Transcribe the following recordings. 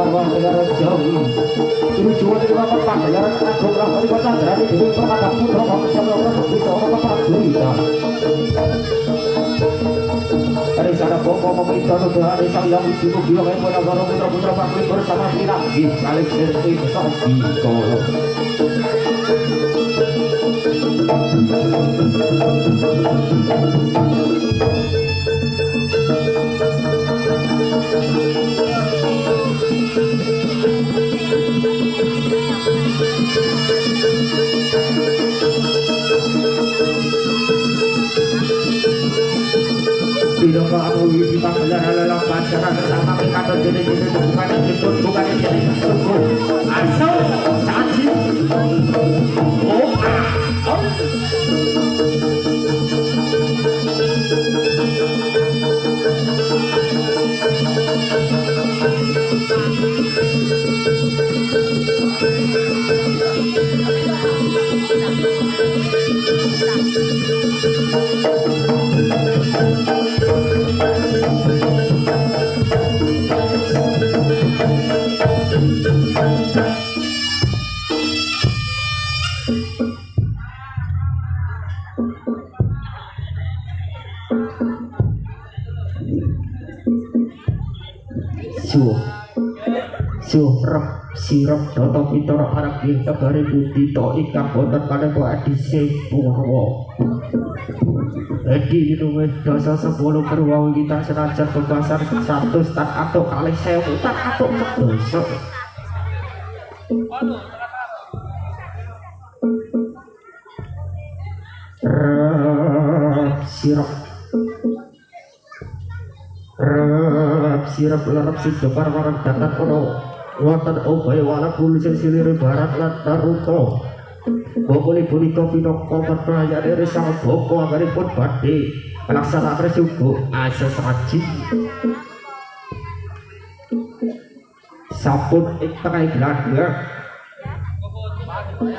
parwa negara Jawi ini jual di lapan panggalan agung lah dari kota dari diri permata putra bangsa orang bisa orang prajurit dari sana pokok meminta doa dari sang yang ibu bilang yang benar-benar putra-putra panggilan bersama Pinanggi saling serti sapi kolo tidak kamu kita belalang pacaran sama kita terjadi bukan itu bukan jadi asal saji sirap doto pitoro arab kita dari budi to ikan boten pada ku adise purwo edi itu dosa 10 perwang kita senajan pembahasan 100 tak atau kali 1000 tak atau dosa sirap lerap sidepar warang datat kono wonten obay wala kulisin silir barat lan taruto bokoli punika pinaka perayaan sang boko anggaripun badhe laksanaken suku asas saji sampun ing tengah glagah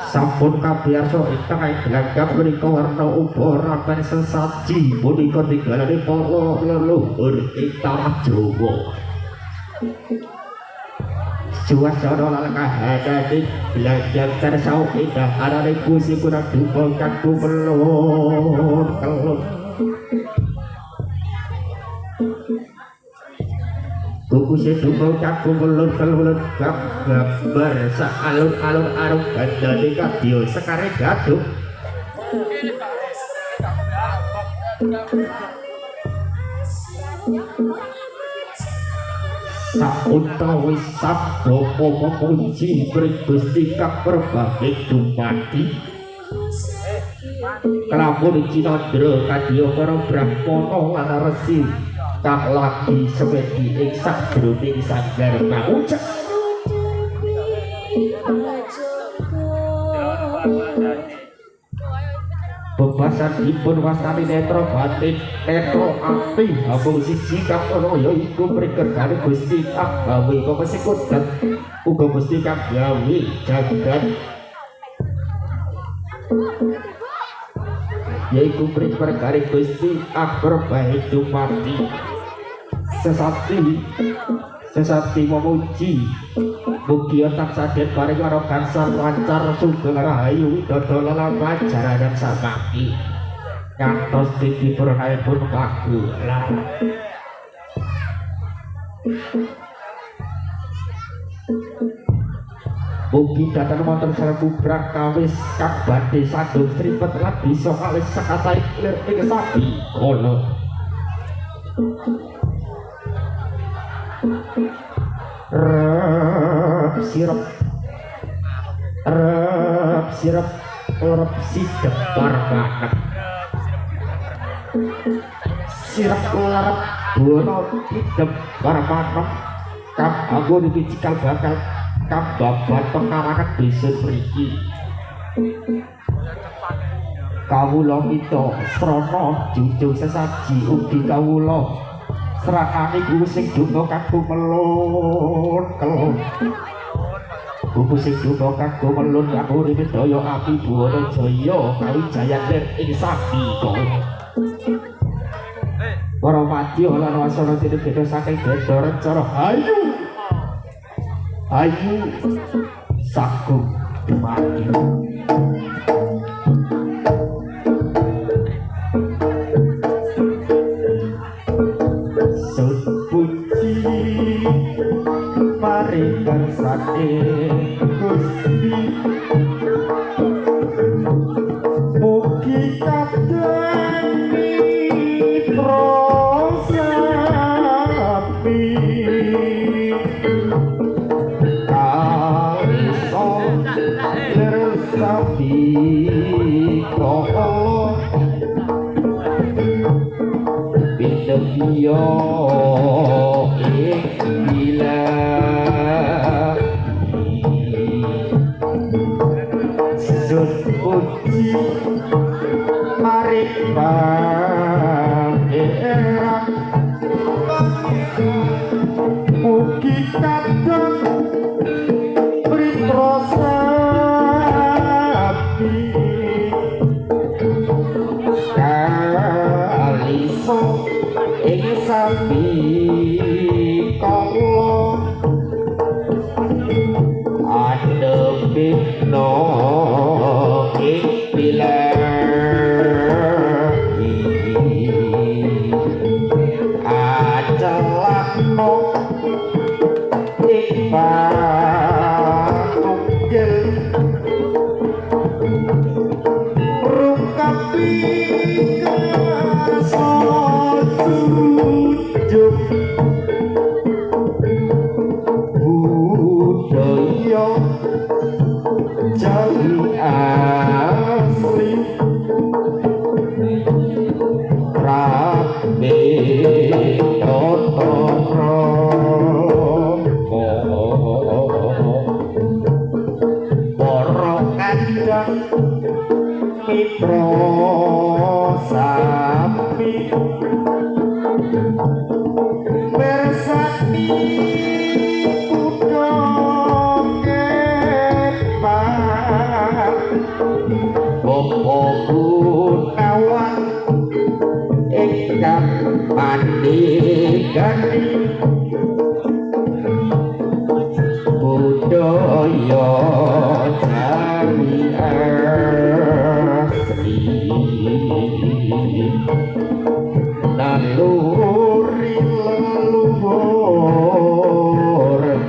sampun kabiasa ing tengah glagah punika warna uba rapen sesaji punika tinggalane para leluhur ing tanah Jawa juas jodoh lalakah hadati belajar tersau indah arane kusi kurang dukung kaku pelur kelur kuku si dukung kaku pelur kelur gambar saalun-alun arung bandani kadio sekare gaduh sautawi saboko memuji Gusti kang berbagi dumadi kelamun cinandra kadya para brahmana lan resi kang lagi semedi ing sajroning sanggar paucek bebasan dipun wastani netro batin netro ati abung siji kang ana ya iku mrikergane Gusti kang gawe kepesikut dan uga Gusti kang gawe jagat yaiku mrikergane Gusti akbar bae dumadi sesati memuji mugia tansah den paring karo gansar lancar sugeng rahayu widodo lelampahan jaranan samaki ngantos dipurnaipun kagulan mugi datang wonten sareng kawis kang badhe sandung sripet lan bisa kalih sekatahe lir ing sapi kala sirap sidep parmanak sirap larap bono sidep parmanak kang anggo niki cikal bakal kang babat pengarangan desa mriki kawula kita srana junjung sesaji ugi kawula serakane kuwi sing donga kanggo melun kelon buku sing donga kanggo melun kanggo urip daya api buwana jaya kawijayan ing sabika para madya lan wasana dene beda saking beda rencana ayo ayu saku mati suci mari kersane Gusti mugi kadang prosapi kaiso lersapi kolo bidya bila suci mari pangeran mugi kadang pritrosapi kaliso ing sapi kala adepno ing bilahi acelakno ing patungkel rungkapi kasojujug budaya Jawi asli rabe toto para kandang mitra sapi bersani kuda kepak Bopo Gunawan ingkang pandhegani budaya Jawi asli naluri leluhur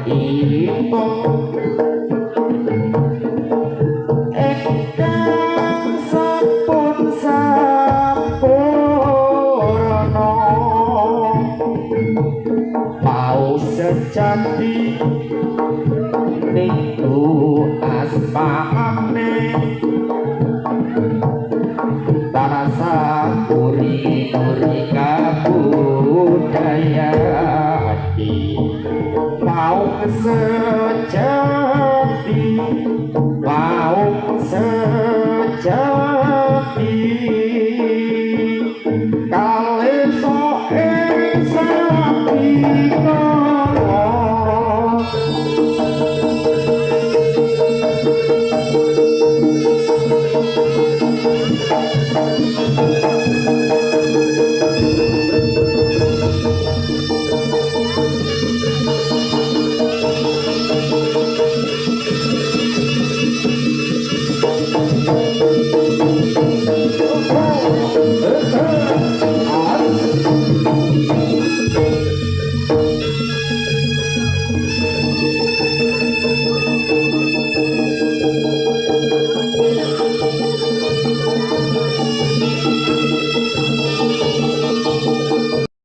kita ingkang sampun sampurna mau sejati niku aspamane tarasa puri-puri kabudayaan mau sejati mau sejati